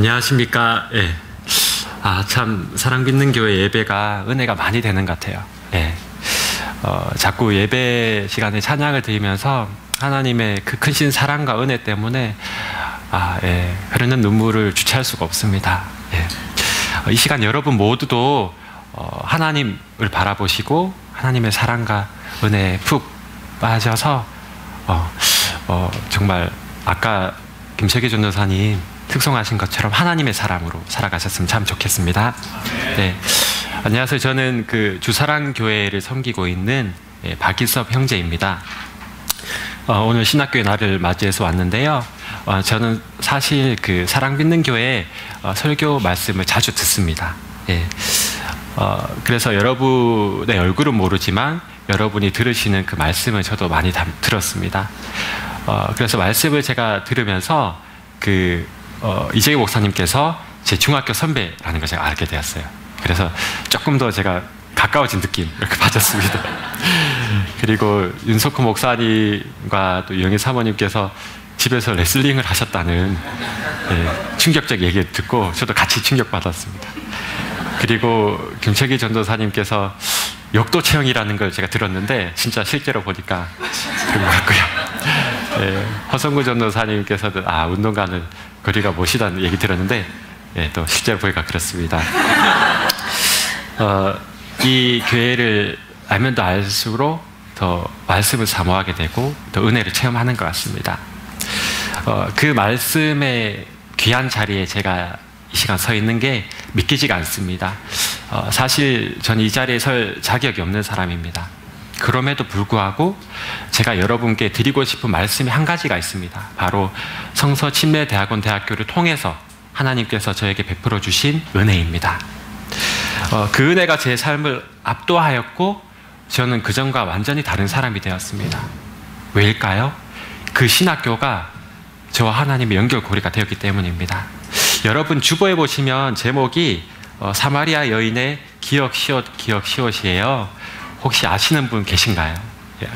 안녕하십니까. 예. 참 사랑 믿는 교회 예배가 은혜가 많이 되는 것 같아요. 예. 자꾸 예배 시간에 찬양을 드리면서 하나님의 그 크신 사랑과 은혜 때문에 예. 흐르는 눈물을 주체할 수가 없습니다. 예. 이 시간 여러분 모두도 하나님을 바라보시고 하나님의 사랑과 은혜에 푹 빠져서 정말 아까 김세계 전도사님 특송하신 것처럼 하나님의 사람으로 살아가셨으면 참 좋겠습니다. 네. 안녕하세요. 저는 그 주사랑교회를 섬기고 있는 박일섭 형제입니다. 오늘 신학교의 날을 맞이해서 왔는데요. 저는 사실 그 사랑 믿는 교회 설교 말씀을 자주 듣습니다. 예. 그래서 여러분의 얼굴은 모르지만 여러분이 들으시는 그 말씀을 저도 많이 들었습니다. 그래서 말씀을 제가 들으면서 이재기 목사님께서 제 중학교 선배라는 걸 제가 알게 되었어요. 그래서 조금 더 제가 가까워진 느낌 이렇게 받았습니다. 그리고 윤석호 목사님과 또 영희 사모님께서 집에서 레슬링을 하셨다는 충격적 얘기를 듣고 저도 같이 충격받았습니다. 그리고 김철기 전도사님께서 역도 체형이라는 걸 제가 들었는데 진짜 실제로 보니까 그런 것 같고요. 허성구 전도사님께서도 운동가는 거리가 못이다는 얘기 들었는데 또 실제로 보니까 그렇습니다. 이 교회를 알면 더 알수록 더 말씀을 사모하게 되고 더 은혜를 체험하는 것 같습니다. 그 말씀의 귀한 자리에 제가 이 시간 서 있는 게 믿기지가 않습니다. 사실 저는 이 자리에 설 자격이 없는 사람입니다. 그럼에도 불구하고 제가 여러분께 드리고 싶은 말씀이 한 가지가 있습니다. 바로 성서침례대학원 대학교를 통해서 하나님께서 저에게 베풀어 주신 은혜입니다. 그 은혜가 제 삶을 압도하였고 저는 그전과 완전히 다른 사람이 되었습니다. 왜일까요? 그 신학교가 저와 하나님의 연결고리가 되었기 때문입니다. 여러분 주보에 보시면 제목이 사마리아 여인의 기억 시옷이에요. 혹시 아시는 분 계신가요?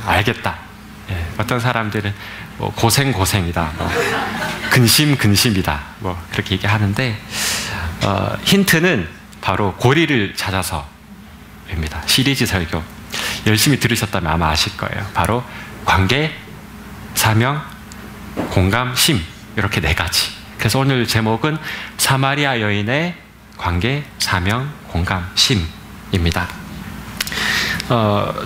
알겠다. 어떤 사람들은 고생이다. 근심이다. 그렇게 얘기하는데 힌트는 바로 고리를 찾아서입니다. 시리즈 설교 열심히 들으셨다면 아마 아실 거예요. 바로 관계, 사명, 공감, 심 이렇게 4가지. 그래서 오늘 제목은 사마리아 여인의 관계, 사명, 공감, 심입니다.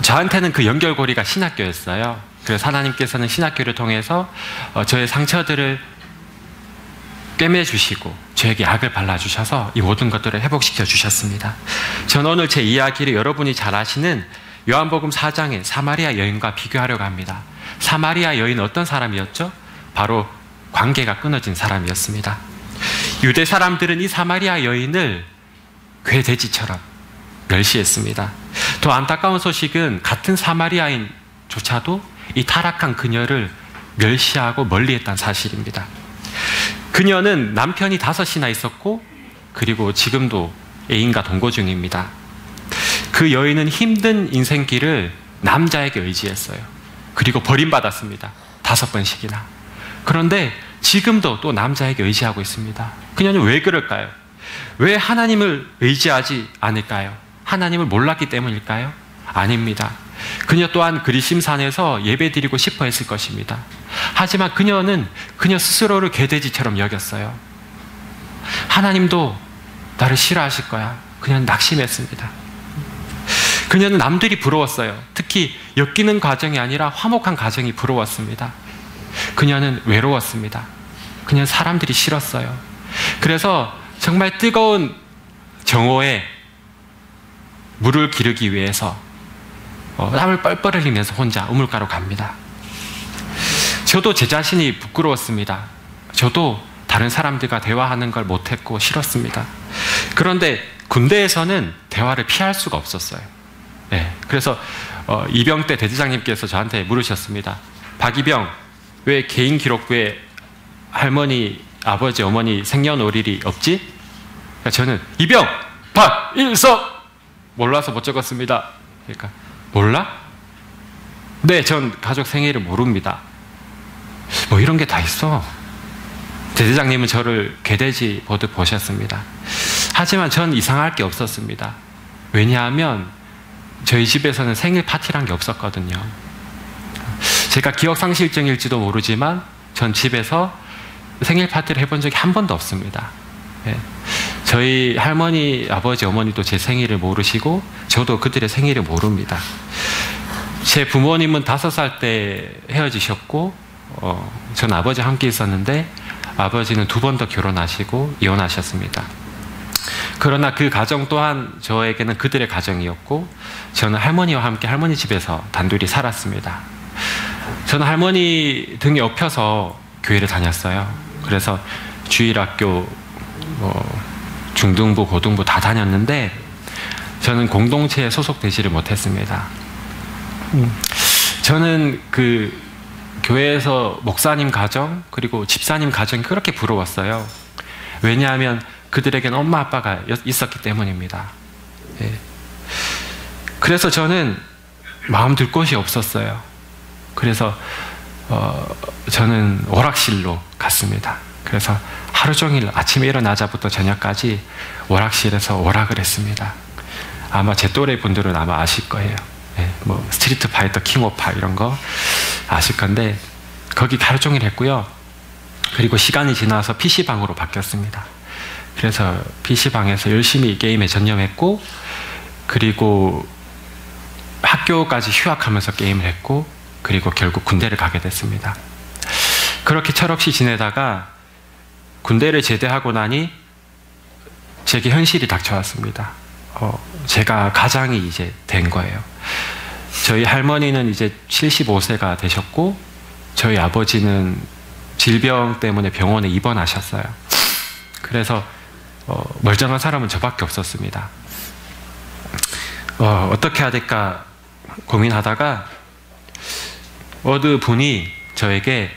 저한테는 그 연결고리가 신학교였어요. 그래서 하나님께서는 신학교를 통해서 저의 상처들을 꿰매주시고 저에게 약을 발라주셔서 이 모든 것들을 회복시켜 주셨습니다. 저는 오늘 제 이야기를 여러분이 잘 아시는 요한복음 4장의 사마리아 여인과 비교하려고 합니다. 사마리아 여인은 어떤 사람이었죠? 바로 관계가 끊어진 사람이었습니다. 유대 사람들은 이 사마리아 여인을 괴돼지처럼 멸시했습니다. 더 안타까운 소식은 같은 사마리아인조차도 이 타락한 그녀를 멸시하고 멀리했다는 사실입니다. 그녀는 남편이 5이나 있었고 그리고 지금도 애인과 동거 중입니다. 그 여인은 힘든 인생길을 남자에게 의지했어요. 그리고 버림받았습니다. 5번씩이나. 그런데 지금도 또 남자에게 의지하고 있습니다. 그녀는 왜 그럴까요? 왜 하나님을 의지하지 않을까요? 하나님을 몰랐기 때문일까요? 아닙니다. 그녀 또한 그리심산에서 예배드리고 싶어 했을 것입니다. 하지만 그녀는 그녀 스스로를 개돼지처럼 여겼어요. 하나님도 나를 싫어하실 거야. 그녀는 낙심했습니다. 그녀는 남들이 부러웠어요. 특히 엮이는 과정이 아니라 화목한 과정이 부러웠습니다. 그녀는 외로웠습니다. 그녀는 사람들이 싫었어요. 그래서 정말 뜨거운 정오에 물을 기르기 위해서 땀을 뻘뻘 흘리면서 혼자 우물가로 갑니다. 저도 제 자신이 부끄러웠습니다. 저도 다른 사람들과 대화하는 걸 못했고 싫었습니다. 그런데 군대에서는 대화를 피할 수가 없었어요. 그래서 이병 때 대대장님께서 저한테 물으셨습니다. 박이병, 왜 개인 기록부에 할머니, 아버지, 어머니 생년월일이 없지? 그러니까 저는 이병, 박일섭! 몰라서 못 적었습니다. 그러니까 몰라? 네, 전 가족 생일을 모릅니다. 이런 게 다 있어. 대대장님은 저를 개돼지 보듯 보셨습니다. 하지만 전 이상할 게 없었습니다. 왜냐하면 저희 집에서는 생일 파티란 게 없었거든요. 제가 기억상실증일지도 모르지만 전 집에서 생일 파티를 해본 적이 한 번도 없습니다. 예. 저희 할머니, 아버지, 어머니도 제 생일을 모르시고 저도 그들의 생일을 모릅니다. 제 부모님은 5살 때 헤어지셨고 전 아버지와 함께 있었는데 아버지는 2번 더 결혼하시고 이혼하셨습니다. 그러나 그 가정 또한 저에게는 그들의 가정이었고 저는 할머니와 함께 할머니 집에서 단둘이 살았습니다. 저는 할머니 등에 업혀서 교회를 다녔어요. 그래서 주일학교, 중등부, 고등부 다 다녔는데 저는 공동체에 소속되지를 못했습니다. 저는 그 교회에서 목사님 가정 그리고 집사님 가정이 그렇게 부러웠어요. 왜냐하면 그들에게는 엄마 아빠가 있었기 때문입니다. 예. 그래서 저는 마음 들 곳이 없었어요. 그래서 저는 오락실로 갔습니다. 그래서 하루 종일 아침에 일어나자부터 저녁까지 오락실에서 오락을 했습니다. 아마 제 또래 분들은 아마 아실 거예요. 예, 뭐 스트리트 파이터, 킹 오브 파 이런 거 아실 건데 거기 하루 종일 했고요. 그리고 시간이 지나서 PC방으로 바뀌었습니다. 그래서 PC방에서 열심히 게임에 전념했고 그리고 학교까지 휴학하면서 게임을 했고 그리고 결국 군대를 가게 됐습니다. 그렇게 철없이 지내다가 군대를 제대하고 나니 제게 현실이 닥쳐왔습니다. 제가 가장이 이제 된 거예요. 저희 할머니는 이제 75세가 되셨고 저희 아버지는 질병 때문에 병원에 입원하셨어요. 그래서 멀쩡한 사람은 저밖에 없었습니다. 어떻게 해야 될까 고민하다가 어느 분이 저에게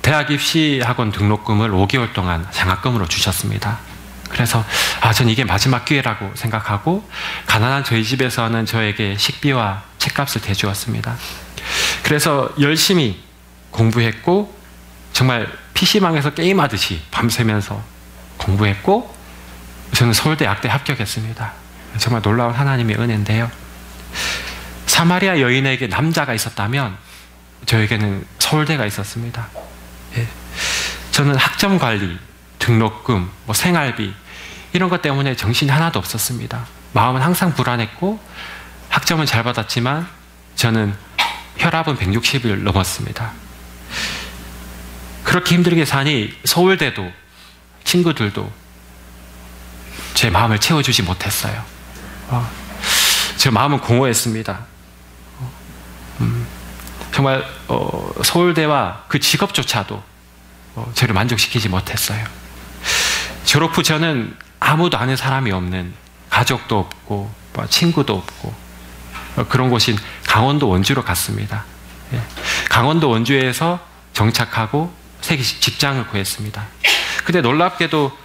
대학 입시 학원 등록금을 5개월 동안 장학금으로 주셨습니다. 그래서 전 이게 마지막 기회라고 생각하고 가난한 저희 집에서는 저에게 식비와 책값을 대주었습니다. 그래서 열심히 공부했고 정말 PC방에서 게임하듯이 밤새면서 공부했고 저는 서울대 약대 합격했습니다. 정말 놀라운 하나님의 은혜인데요. 사마리아 여인에게 남자가 있었다면 저에게는 서울대가 있었습니다. 예. 저는 학점 관리, 등록금, 생활비 이런 것 때문에 정신이 하나도 없었습니다. 마음은 항상 불안했고 학점은 잘 받았지만 저는 혈압은 160을 넘었습니다. 그렇게 힘들게 사니 서울대도 친구들도 제 마음을 채워주지 못했어요. 제 마음은 공허했습니다. 정말 서울대와 그 직업조차도 저를 만족시키지 못했어요. 졸업 후 저는 아무도 아는 사람이 없는, 가족도 없고 친구도 없고 그런 곳인 강원도 원주로 갔습니다. 강원도 원주에서 정착하고 새 직장을 구했습니다. 근데 놀랍게도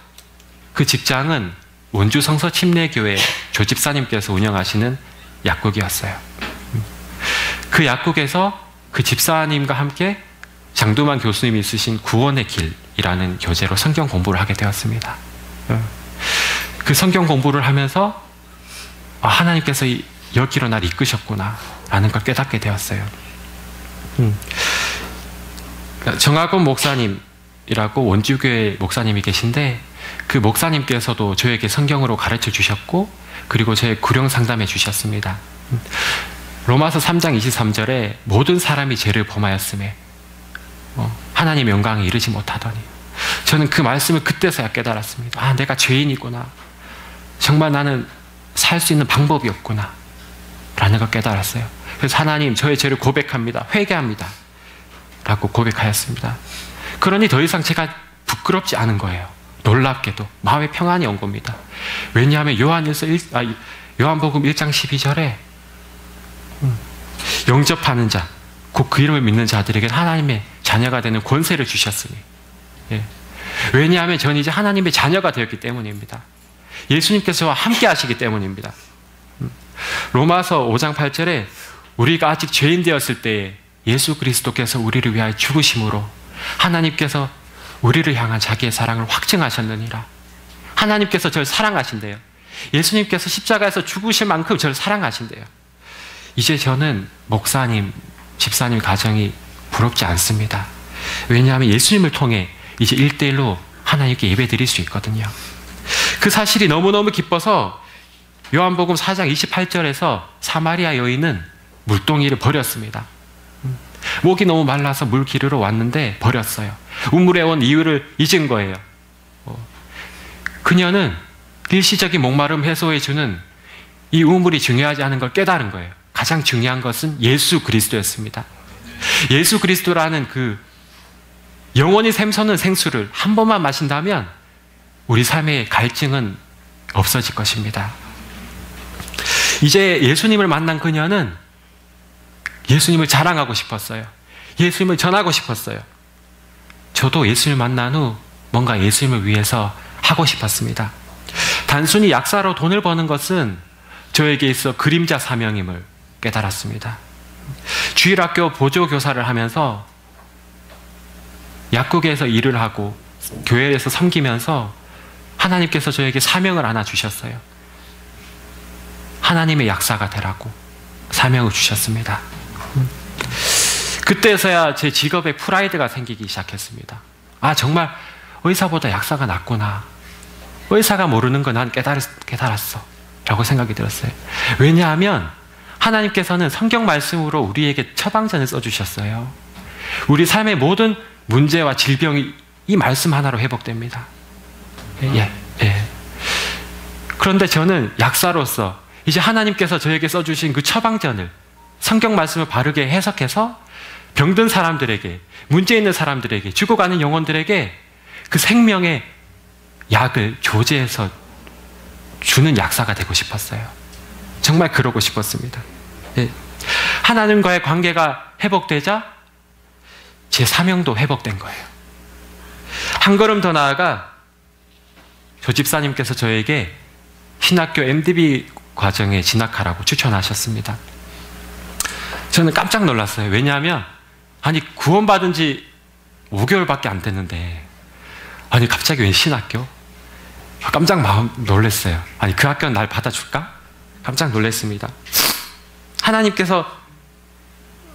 그 직장은 원주 성서 침례교회 조집사님께서 운영하시는 약국이었어요. 그 약국에서 그 집사님과 함께 장두만 교수님이 쓰신 구원의 길이라는 교재로 성경 공부를 하게 되었습니다. 그 성경 공부를 하면서 하나님께서 여기로 날 이끄셨구나 라는 걸 깨닫게 되었어요. 정학원 목사님이라고 원주교회 목사님이 계신데 그 목사님께서도 저에게 성경으로 가르쳐 주셨고 그리고 저의 구령 상담해 주셨습니다. 로마서 3장 23절에 모든 사람이 죄를 범하였음에 하나님의 영광에 이르지 못하더니 저는 그 말씀을 그때서야 깨달았습니다. 내가 죄인이구나. 정말 나는 살 수 있는 방법이 없구나 라는 걸 깨달았어요. 그래서 하나님 저의 죄를 고백합니다. 회개합니다 라고 고백하였습니다. 그러니 더 이상 제가 부끄럽지 않은 거예요. 놀랍게도 마음의 평안이 온 겁니다. 왜냐하면 요한복음 1장 12절에 영접하는 자, 곧 그 이름을 믿는 자들에게 하나님의 자녀가 되는 권세를 주셨으니. 왜냐하면 저는 이제 하나님의 자녀가 되었기 때문입니다. 예수님께서와 함께 하시기 때문입니다. 로마서 5장 8절에 우리가 아직 죄인 되었을 때에 예수 그리스도께서 우리를 위하여 죽으심으로 하나님께서 우리를 향한 자기의 사랑을 확증하셨느니라. 하나님께서 저를 사랑하신대요. 예수님께서 십자가에서 죽으실 만큼 저를 사랑하신대요. 이제 저는 목사님, 집사님 가정이 부럽지 않습니다. 왜냐하면 예수님을 통해 이제 1대1로 하나님께 예배 드릴 수 있거든요. 그 사실이 너무너무 기뻐서 요한복음 4장 28절에서 사마리아 여인은 물동이를 버렸습니다. 목이 너무 말라서 물 기르러 왔는데 버렸어요. 우물에 온 이유를 잊은 거예요. 그녀는 일시적인 목마름 해소해주는 이 우물이 중요하지 않은 걸 깨달은 거예요. 가장 중요한 것은 예수 그리스도였습니다. 예수 그리스도라는 그 영원히 샘솟는 생수를 한 번만 마신다면 우리 삶의 갈증은 없어질 것입니다. 이제 예수님을 만난 그녀는 예수님을 자랑하고 싶었어요. 예수님을 전하고 싶었어요. 저도 예수님을 만난 후 뭔가 예수님을 위해서 하고 싶었습니다. 단순히 약사로 돈을 버는 것은 저에게 있어 그림자 사명임을 깨달았습니다. 주일학교 보조교사를 하면서 약국에서 일을 하고 교회에서 섬기면서 하나님께서 저에게 사명을 하나 주셨어요. 하나님의 약사가 되라고 사명을 주셨습니다. 그때서야 제 직업에 프라이드가 생기기 시작했습니다. 아, 정말 의사보다 약사가 낫구나. 의사가 모르는 거 난 깨달았어 라고 생각이 들었어요. 왜냐하면 하나님께서는 성경 말씀으로 우리에게 처방전을 써주셨어요. 우리 삶의 모든 문제와 질병이 이 말씀 하나로 회복됩니다. 그런데 저는 약사로서 이제 하나님께서 저에게 써주신 그 처방전을 성경 말씀을 바르게 해석해서 병든 사람들에게, 문제 있는 사람들에게, 죽어가는 영혼들에게 그 생명의 약을 조제해서 주는 약사가 되고 싶었어요. 정말 그러고 싶었습니다. 하나님과의 관계가 회복되자 제 사명도 회복된 거예요. 한 걸음 더 나아가 조 집사님께서 저에게 신학교 MDB 과정에 진학하라고 추천하셨습니다. 저는 깜짝 놀랐어요. 왜냐하면 구원받은 지 5개월밖에 안 됐는데 갑자기 웬 신학교? 깜짝 놀랐어요. 그 학교는 날 받아줄까? 깜짝 놀랐습니다. 하나님께서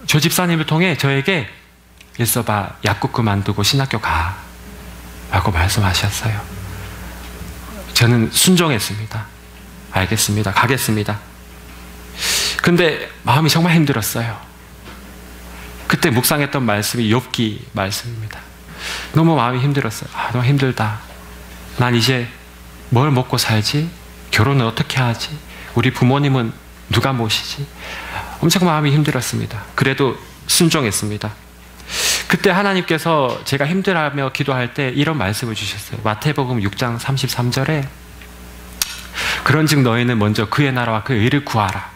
조 집사님을 통해 저에게 일서봐, 약국 그만두고 신학교 가 라고 말씀하셨어요. 저는 순종했습니다. 알겠습니다. 가겠습니다. 근데 마음이 정말 힘들었어요. 그때 묵상했던 말씀이 욥기 말씀입니다. 너무 마음이 힘들었어요. 너무 힘들다. 난 이제 뭘 먹고 살지? 결혼은 어떻게 하지? 우리 부모님은 누가 모시지? 엄청 마음이 힘들었습니다. 그래도 순종했습니다. 그때 하나님께서 제가 힘들어하며 기도할 때 이런 말씀을 주셨어요. 마태복음 6장 33절에 그런즉 너희는 먼저 그의 나라와 그의 의를 구하라.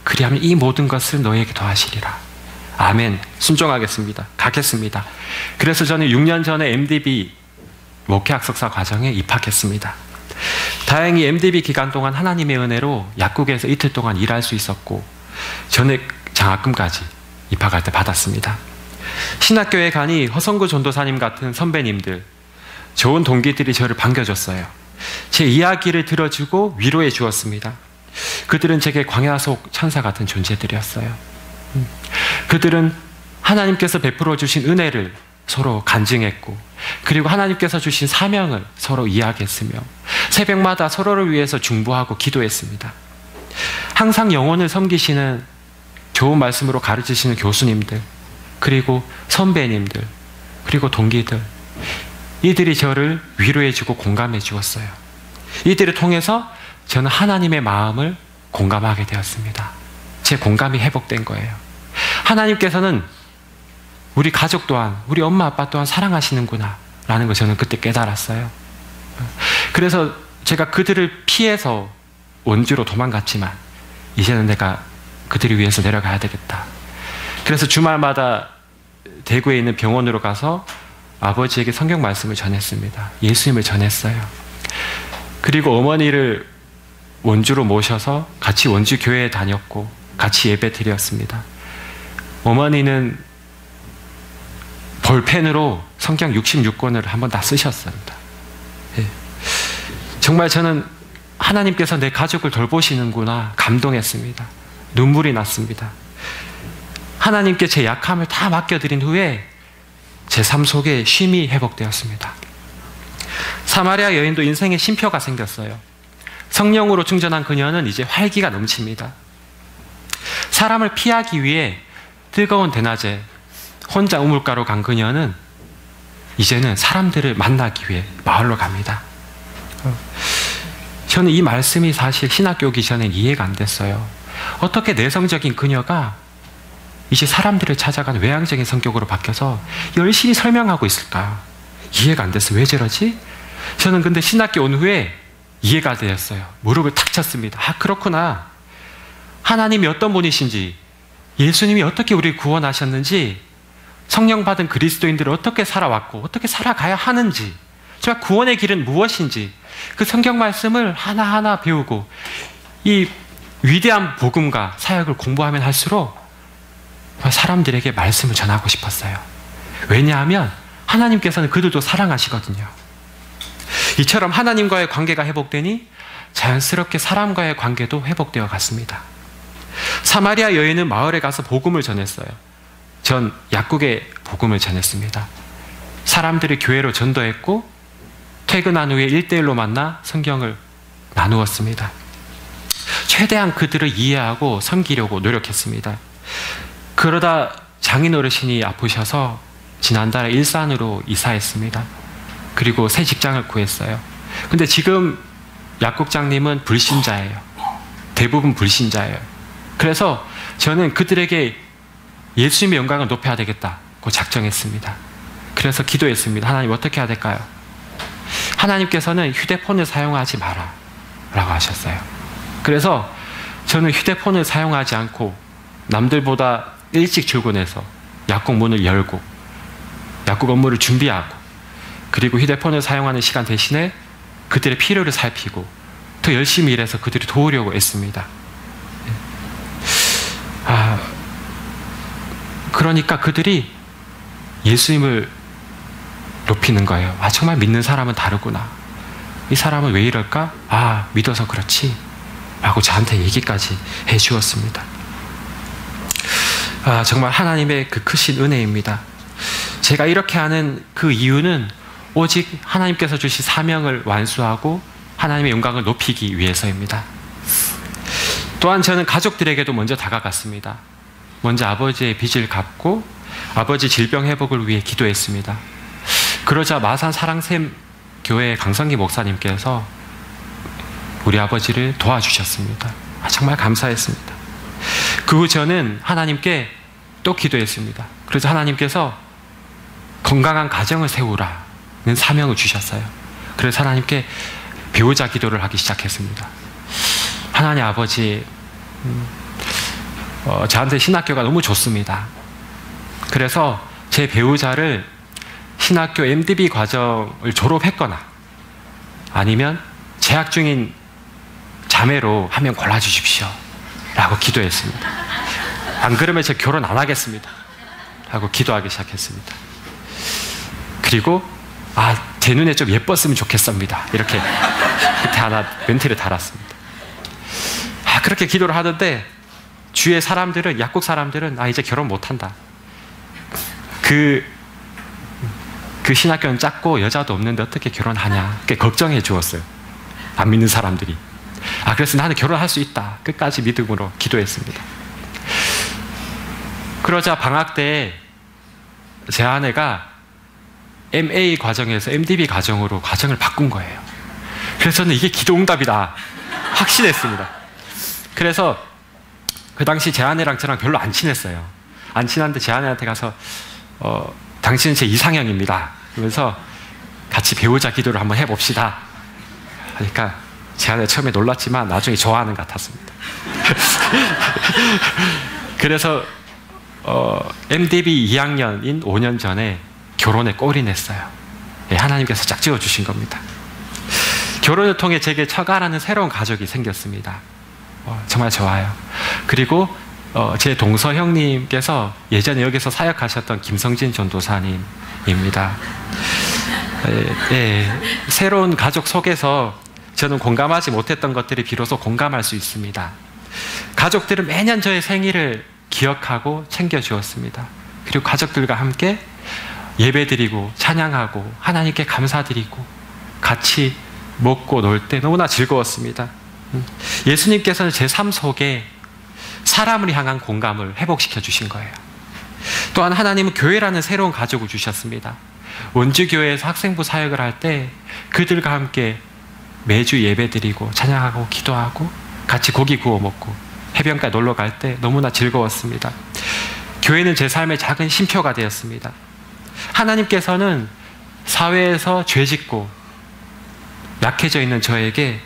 그리하면 이 모든 것을 너희에게 더하시리라. 아멘. 순종하겠습니다. 가겠습니다. 그래서 저는 6년 전에 MDB 목회학석사 과정에 입학했습니다. 다행히 MDB 기간 동안 하나님의 은혜로 약국에서 이틀 동안 일할 수 있었고 전액 장학금까지 입학할 때 받았습니다. 신학교에 가니 허성구 전도사님 같은 선배님들, 좋은 동기들이 저를 반겨줬어요. 제 이야기를 들어주고 위로해 주었습니다. 그들은 제게 광야 속 천사 같은 존재들이었어요. 그들은 하나님께서 베풀어 주신 은혜를 서로 간증했고, 그리고 하나님께서 주신 사명을 서로 이야기했으며 새벽마다 서로를 위해서 중보하고 기도했습니다. 항상 영혼을 섬기시는 좋은 말씀으로 가르치시는 교수님들, 그리고 선배님들, 그리고 동기들, 이들이 저를 위로해주고 공감해 주었어요. 이들을 통해서 저는 하나님의 마음을 공감하게 되었습니다. 제 공감이 회복된 거예요. 하나님께서는 우리 가족 또한, 우리 엄마 아빠 또한 사랑하시는구나 라는 걸 저는 그때 깨달았어요. 그래서 제가 그들을 피해서 원주로 도망갔지만 이제는 내가 그들을 위해서 내려가야 되겠다. 그래서 주말마다 대구에 있는 병원으로 가서 아버지에게 성경 말씀을 전했습니다. 예수님을 전했어요. 그리고 어머니를 원주로 모셔서 같이 원주 교회에 다녔고 같이 예배 드렸습니다. 어머니는 볼펜으로 성경 66권을 한번 다 쓰셨습니다. 예. 정말 저는 하나님께서 내 가족을 돌보시는구나 감동했습니다. 눈물이 났습니다. 하나님께 제 약함을 다 맡겨드린 후에 제 삶 속에 쉼이 회복되었습니다. 사마리아 여인도 인생에 쉼표가 생겼어요. 성령으로 충전한 그녀는 이제 활기가 넘칩니다. 사람을 피하기 위해 뜨거운 대낮에 혼자 우물가로 간 그녀는 이제는 사람들을 만나기 위해 마을로 갑니다. 저는 이 말씀이 사실 신학교 오기 전엔 이해가 안 됐어요. 어떻게 내성적인 그녀가 이제 사람들을 찾아가는 외향적인 성격으로 바뀌어서 열심히 설명하고 있을까? 이해가 안 됐어요. 왜 저러지? 저는 근데 신학교 온 후에 이해가 되었어요. 무릎을 탁 쳤습니다. 아, 그렇구나. 하나님이 어떤 분이신지, 예수님이 어떻게 우리를 구원하셨는지, 성령 받은 그리스도인들을 어떻게 살아왔고 어떻게 살아가야 하는지, 정말 구원의 길은 무엇인지 그 성경 말씀을 하나하나 배우고 이 위대한 복음과 사역을 공부하면 할수록 사람들에게 말씀을 전하고 싶었어요. 왜냐하면 하나님께서는 그들도 사랑하시거든요. 이처럼 하나님과의 관계가 회복되니 자연스럽게 사람과의 관계도 회복되어 갔습니다. 사마리아 여인은 마을에 가서 복음을 전했어요. 전 약국에 복음을 전했습니다. 사람들이 교회로 전도했고 퇴근한 후에 1대1로 만나 성경을 나누었습니다. 최대한 그들을 이해하고 섬기려고 노력했습니다. 그러다 장인 어르신이 아프셔서 지난달에 일산으로 이사했습니다. 그리고 새 직장을 구했어요. 근데 지금 약국장님은 불신자예요. 대부분 불신자예요. 그래서 저는 그들에게 예수님의 영광을 높여야 되겠다고 작정했습니다. 그래서 기도했습니다. 하나님 어떻게 해야 될까요? 하나님께서는 휴대폰을 사용하지 마라 라고 하셨어요. 그래서 저는 휴대폰을 사용하지 않고 남들보다 일찍 출근해서 약국 문을 열고 약국 업무를 준비하고 그리고 휴대폰을 사용하는 시간 대신에 그들의 필요를 살피고 더 열심히 일해서 그들을 도우려고 애씁니다. 그러니까 그들이 예수님을 높이는 거예요. 아, 정말 믿는 사람은 다르구나. 이 사람은 왜 이럴까? 아, 믿어서 그렇지 라고 저한테 얘기까지 해주었습니다. 정말 하나님의 그 크신 은혜입니다. 제가 이렇게 하는 그 이유는 오직 하나님께서 주신 사명을 완수하고 하나님의 영광을 높이기 위해서입니다. 또한 저는 가족들에게도 먼저 다가갔습니다. 먼저 아버지의 빚을 갚고 아버지 질병 회복을 위해 기도했습니다. 그러자 마산 사랑샘 교회 강성기 목사님께서 우리 아버지를 도와주셨습니다. 정말 감사했습니다. 그 후 저는 하나님께 또 기도했습니다. 그래서 하나님께서 건강한 가정을 세우라는 사명을 주셨어요. 그래서 하나님께 배우자 기도를 하기 시작했습니다. 하나님 아버지, 저한테 신학교가 너무 좋습니다. 그래서 제 배우자를 신학교 MDB 과정을 졸업했거나 아니면 재학 중인 자매로 한 명 골라주십시오 라고 기도했습니다. 안 그러면 제가 결혼 안 하겠습니다 라고 기도하기 시작했습니다. 그리고 제 눈에 좀 예뻤으면 좋겠습니다 이렇게 그때 하나 멘트를 달았습니다. 그렇게 기도를 하던데 주위의 사람들은, 약국 사람들은 이제 결혼 못한다, 그 신학교는 작고 여자도 없는데 어떻게 결혼하냐 그렇게 걱정해 주었어요. 안 믿는 사람들이. 그래서 나는 결혼할 수 있다 끝까지 믿음으로 기도했습니다. 그러자 방학 때 제 아내가 MA 과정에서 MDB 과정으로 과정을 바꾼 거예요. 그래서 저는 이게 기도응답이다 확신했습니다. 그래서 그 당시 제 아내랑 저랑 별로 안 친했어요. 안 친한데 제 아내한테 가서 당신은 제 이상형입니다 그러면서 같이 배우자 기도를 한번 해봅시다 하니까 제 아내 처음에 놀랐지만 나중에 좋아하는 것 같았습니다. 그래서 MDB 2학년인 5년 전에 결혼에 골이 냈어요. 하나님께서 짝지어 주신 겁니다. 결혼을 통해 제게 처가라는 새로운 가족이 생겼습니다. 정말 좋아요. 그리고 제 동서 형님께서 예전에 여기서 사역하셨던 김성진 전도사님입니다. 새로운 가족 속에서 저는 공감하지 못했던 것들이 비로소 공감할 수 있습니다. 가족들은 매년 저의 생일을 기억하고 챙겨주었습니다. 그리고 가족들과 함께 예배드리고 찬양하고 하나님께 감사드리고 같이 먹고 놀 때 너무나 즐거웠습니다. 예수님께서는 제 삶 속에 사람을 향한 공감을 회복시켜 주신 거예요. 또한 하나님은 교회라는 새로운 가족을 주셨습니다. 원주교회에서 학생부 사역을 할 때 그들과 함께 매주 예배드리고 찬양하고 기도하고 같이 고기 구워 먹고 해변가에 놀러 갈 때 너무나 즐거웠습니다. 교회는 제 삶의 작은 쉼표가 되었습니다. 하나님께서는 사회에서 죄짓고 약해져 있는 저에게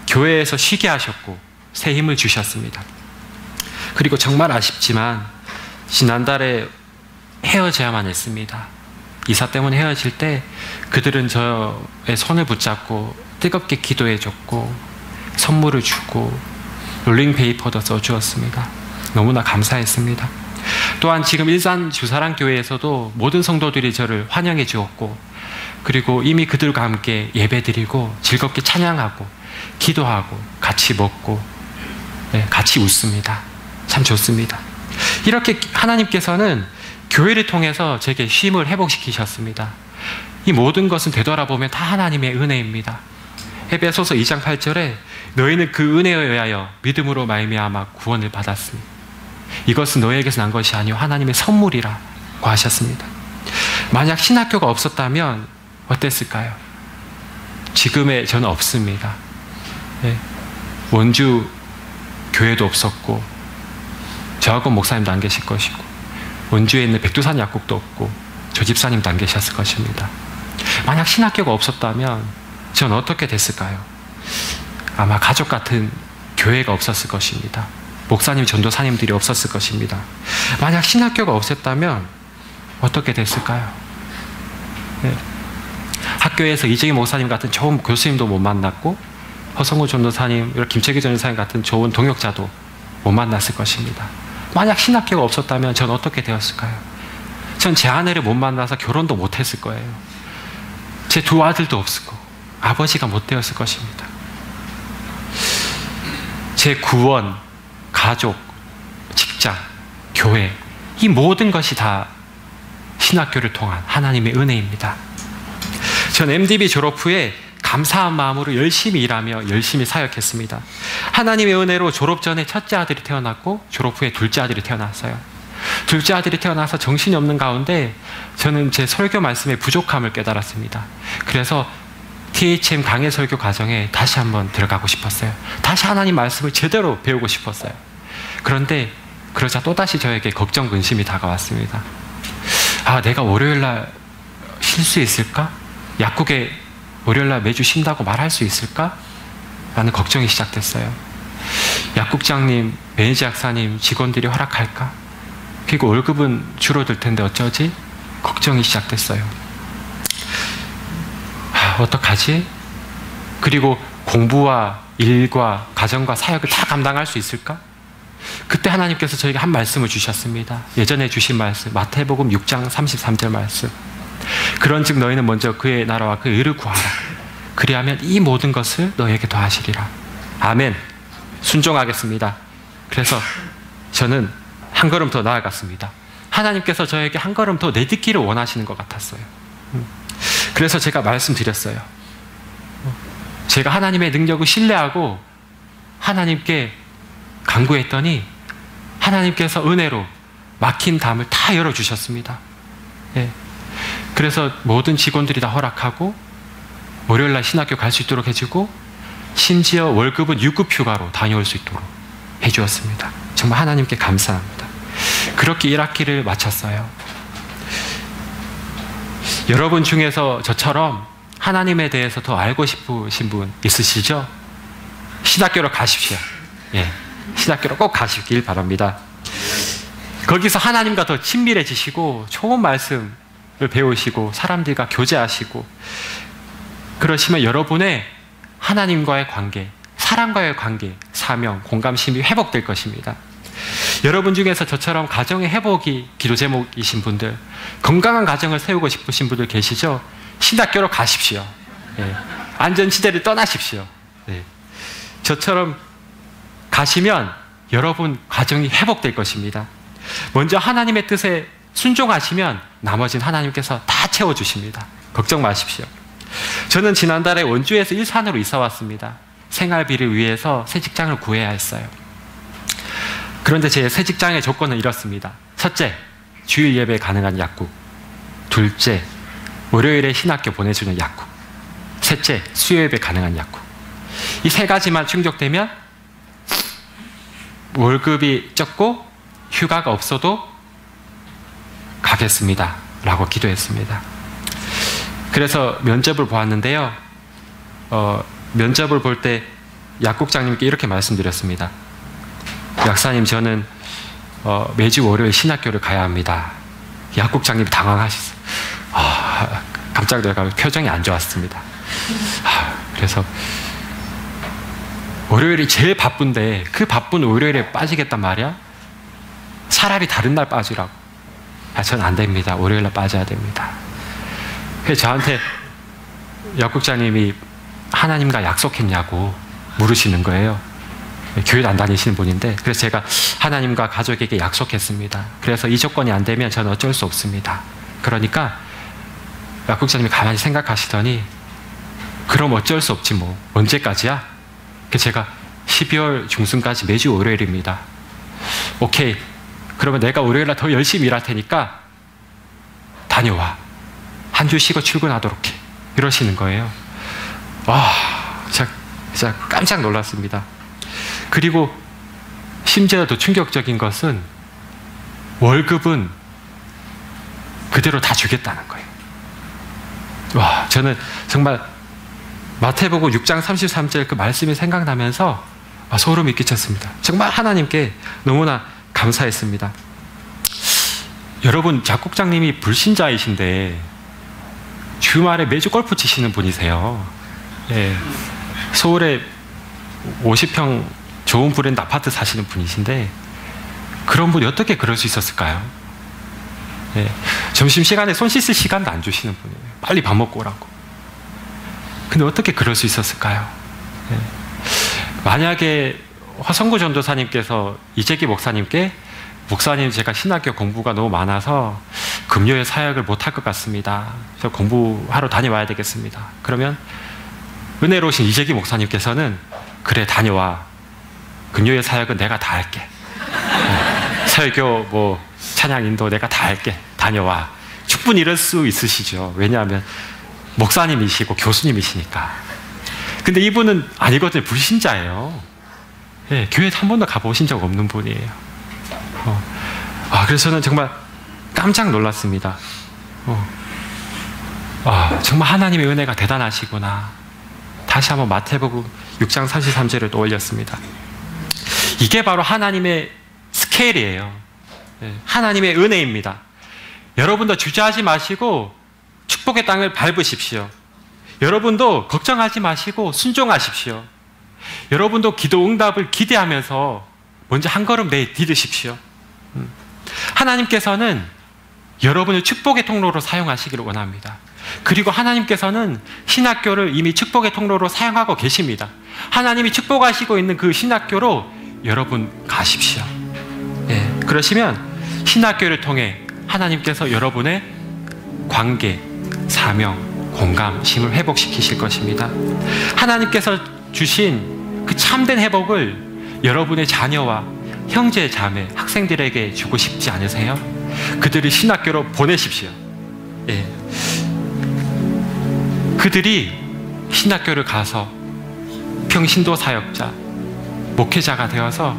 교회에서 쉬게 하셨고 새 힘을 주셨습니다. 그리고 정말 아쉽지만 지난달에 헤어져야만 했습니다. 이사 때문에 헤어질 때 그들은 저의 손을 붙잡고 뜨겁게 기도해줬고 선물을 주고 롤링페이퍼도 써주었습니다. 너무나 감사했습니다. 또한 지금 일산 주사랑교회에서도 모든 성도들이 저를 환영해 주었고 그리고 이미 그들과 함께 예배드리고 즐겁게 찬양하고 기도하고 같이 먹고 같이 웃습니다. 참 좋습니다. 이렇게 하나님께서는 교회를 통해서 제게 쉼을 회복시키셨습니다. 이 모든 것은 되돌아보면 다 하나님의 은혜입니다. 에베소서 2장 8절에 너희는 그 은혜에 의하여 믿음으로 말미암아 구원을 받았으니 이것은 너희에게서 난 것이 아니요 하나님의 선물이라고 하셨습니다. 만약 신학교가 없었다면 어땠을까요? 지금의 저는 없습니다. 원주 교회도 없었고 저하고 목사님도 안 계실 것이고 원주에 있는 백두산 약국도 없고 저 집사님도 안 계셨을 것입니다. 만약 신학교가 없었다면 전 어떻게 됐을까요? 아마 가족 같은 교회가 없었을 것입니다. 목사님, 전도사님들이 없었을 것입니다. 만약 신학교가 없었다면 어떻게 됐을까요? 학교에서 이재기 목사님 같은 좋은 교수님도 못 만났고 허성우 전도사님, 김채기 전도사님 같은 좋은 동역자도 못 만났을 것입니다. 만약 신학교가 없었다면 전 어떻게 되었을까요? 전 제 아내를 못 만나서 결혼도 못 했을 거예요. 제 두 아들도 없었고 아버지가 못 되었을 것입니다. 제 구원, 가족, 직장, 교회 이 모든 것이 다 신학교를 통한 하나님의 은혜입니다. 전 MDB 졸업 후에 감사한 마음으로 열심히 일하며 열심히 사역했습니다. 하나님의 은혜로 졸업 전에 첫째 아들이 태어났고 졸업 후에 둘째 아들이 태어났어요. 둘째 아들이 태어나서 정신이 없는 가운데 저는 제 설교 말씀의 부족함을 깨달았습니다. 그래서 THM 강해 설교 과정에 다시 한번 들어가고 싶었어요. 다시 하나님 말씀을 제대로 배우고 싶었어요. 그런데 그러자 또다시 저에게 걱정, 근심이 다가왔습니다. 아, 내가 월요일날 쉴 수 있을까? 약국에 월요일날 매주 쉰다고 말할 수 있을까? 라는 걱정이 시작됐어요. 약국장님, 매니저 약사님, 직원들이 허락할까? 그리고 월급은 줄어들 텐데 어쩌지? 걱정이 시작됐어요. 어떡하지? 그리고 공부와 일과 가정과 사역을 다 감당할 수 있을까? 그때 하나님께서 저에게 한 말씀을 주셨습니다. 예전에 주신 말씀, 마태복음 6장 33절 말씀. 그런즉 너희는 먼저 그의 나라와 그의 의를 구하라. 그리하면 이 모든 것을 너희에게 더하시리라. 아멘. 순종하겠습니다. 그래서 저는 한 걸음 더 나아갔습니다. 하나님께서 저에게 한 걸음 더 내딛기를 원하시는 것 같았어요. 그래서 제가 말씀드렸어요. 제가 하나님의 능력을 신뢰하고 하나님께 간구했더니 하나님께서 은혜로 막힌 담을 다 열어주셨습니다. 그래서 모든 직원들이 다 허락하고 월요일날 신학교 갈 수 있도록 해주고 심지어 월급은 유급 휴가로 다녀올 수 있도록 해주었습니다. 정말 하나님께 감사합니다. 그렇게 1학기를 마쳤어요. 여러분 중에서 저처럼 하나님에 대해서 더 알고 싶으신 분 있으시죠? 신학교로 가십시오. 신학교로 꼭 가시길 바랍니다. 거기서 하나님과 더 친밀해지시고 좋은 말씀을 배우시고 사람들과 교제하시고 그러시면 여러분의 하나님과의 관계, 사람과의 관계, 사명, 공감심이 회복될 것입니다. 여러분 중에서 저처럼 가정의 회복이 기도 제목이신 분들, 건강한 가정을 세우고 싶으신 분들 계시죠? 신학교로 가십시오. 예. 안전지대를 떠나십시오. 예. 저처럼 가시면 여러분 가정이 회복될 것입니다. 먼저 하나님의 뜻에 순종하시면 나머지는 하나님께서 다 채워주십니다. 걱정 마십시오. 저는 지난달에 원주에서 일산으로 이사 왔습니다. 생활비를 위해서 새 직장을 구해야 했어요. 그런데 제 새 직장의 조건은 이렇습니다. 첫째, 주일 예배 가능한 약국. 둘째, 월요일에 신학교 보내주는 약국. 셋째, 수요 예배 가능한 약국. 이 세 가지만 충족되면 월급이 적고 휴가가 없어도 가겠습니다 라고 기도했습니다. 그래서 면접을 보았는데요, 면접을 볼 때 약국장님께 이렇게 말씀드렸습니다. 약사님, 저는 매주 월요일 신학교를 가야 합니다. 약국장님이 당황하셨어요. 깜짝 놀라서 표정이 안 좋았습니다. 그래서 월요일이 제일 바쁜데 그 바쁜 월요일에 빠지겠단 말이야? 차라리 다른 날 빠지라고. 전 안 됩니다. 월요일 날 빠져야 됩니다. 그래서 저한테 약국장님이 하나님과 약속했냐고 물으시는 거예요. 교회도 안 다니시는 분인데, 그래서 제가 하나님과 가족에게 약속했습니다. 그래서 이 조건이 안 되면 저는 어쩔 수 없습니다. 그러니까 약국장님이 가만히 생각하시더니, 그럼 어쩔 수 없지 뭐, 언제까지야? 그래서 제가 12월 중순까지 매주 월요일입니다. 오케이, 그러면 내가 월요일날 더 열심히 일할 테니까 다녀와. 한 주 쉬고 출근하도록 해. 이러시는 거예요. 와, 진짜 깜짝 놀랐습니다. 그리고 심지어 더 충격적인 것은 월급은 그대로 다 주겠다는 거예요. 와, 저는 정말 마태복음 6장 33절 그 말씀이 생각나면서 소름이 끼쳤습니다. 정말 하나님께 너무나 감사했습니다. 여러분, 작곡장님이 불신자이신데 주말에 매주 골프 치시는 분이세요. 예, 서울에 50평 좋은 브랜드 아파트 사시는 분이신데 그런 분이 어떻게 그럴 수 있었을까요? 예, 점심시간에 손 씻을 시간도 안 주시는 분이에요. 빨리 밥 먹고 오라고. 근데 어떻게 그럴 수 있었을까요? 예, 만약에 화성구 전도사님께서 이재기 목사님께, 목사님, 제가 신학교 공부가 너무 많아서 금요일 사역을 못할 것 같습니다. 저 공부하러 다녀와야 되겠습니다. 그러면 은혜로우신 이재기 목사님께서는, 그래, 다녀와. 금요일 사역은 내가 다 할게. 설교, 뭐 찬양 인도 내가 다 할게. 다녀와. 충분히 이럴 수 있으시죠. 왜냐하면 목사님이시고 교수님이시니까. 근데 이분은 아니거든요. 불신자예요. 예, 교회 한 번도 가보신 적 없는 분이에요. 그래서 저는 정말 깜짝 놀랐습니다. 정말 하나님의 은혜가 대단하시구나. 다시 한번 마태복음 6장 33절을 떠올렸습니다. 이게 바로 하나님의 스케일이에요. 하나님의 은혜입니다. 여러분도 주저하지 마시고 축복의 땅을 밟으십시오. 여러분도 걱정하지 마시고 순종하십시오. 여러분도 기도 응답을 기대하면서 먼저 한 걸음 내디디십시오. 하나님께서는 여러분을 축복의 통로로 사용하시기를 원합니다. 그리고 하나님께서는 신학교를 이미 축복의 통로로 사용하고 계십니다. 하나님이 축복하시고 있는 그 신학교로 여러분 가십시오. 예, 그러시면 신학교를 통해 하나님께서 여러분의 관계, 사명, 공감심을 회복시키실 것입니다. 하나님께서 주신 그 참된 회복을 여러분의 자녀와 형제, 자매, 학생들에게 주고 싶지 않으세요? 그들을 신학교로 보내십시오. 예. 그들이 신학교를 가서 평신도 사역자, 목회자가 되어서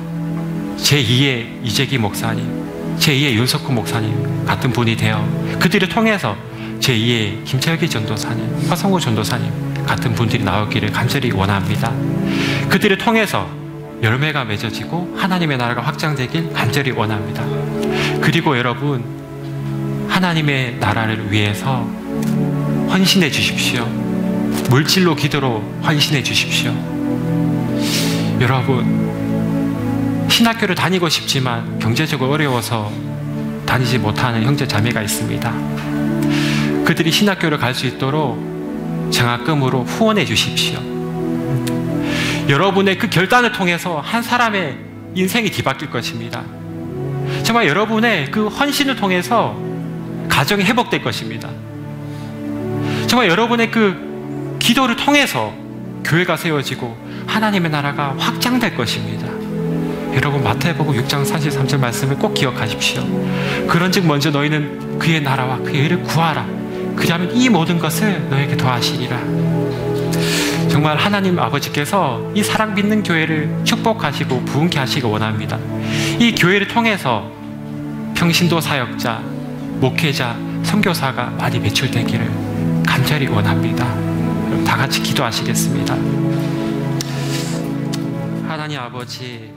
제2의 이재기 목사님, 제2의 윤석훈 목사님 같은 분이 되어 그들을 통해서 제2의 김철기 전도사님, 화성구 전도사님 같은 분들이 나오기를 간절히 원합니다. 그들을 통해서 열매가 맺어지고 하나님의 나라가 확장되길 간절히 원합니다. 그리고 여러분, 하나님의 나라를 위해서 헌신해 주십시오. 물질로 기도로 헌신해 주십시오. 여러분, 신학교를 다니고 싶지만 경제적으로 어려워서 다니지 못하는 형제 자매가 있습니다. 그들이 신학교를 갈 수 있도록 장학금으로 후원해 주십시오. 여러분의 그 결단을 통해서 한 사람의 인생이 뒤바뀔 것입니다. 정말 여러분의 그 헌신을 통해서 가정이 회복될 것입니다. 정말 여러분의 그 기도를 통해서 교회가 세워지고 하나님의 나라가 확장될 것입니다. 여러분, 마태복음 6장 43절 말씀을 꼭 기억하십시오. 그런즉 먼저 너희는 그의 나라와 그의 의를 구하라. 그리하면 이 모든 것을 너에게 더하시리라. 정말 하나님 아버지께서 이 사랑 믿는 교회를 축복하시고 부흥케 하시기 원합니다. 이 교회를 통해서 평신도 사역자, 목회자, 선교사가 많이 배출되기를 간절히 원합니다. 다 같이 기도하시겠습니다. 하나님 아버지,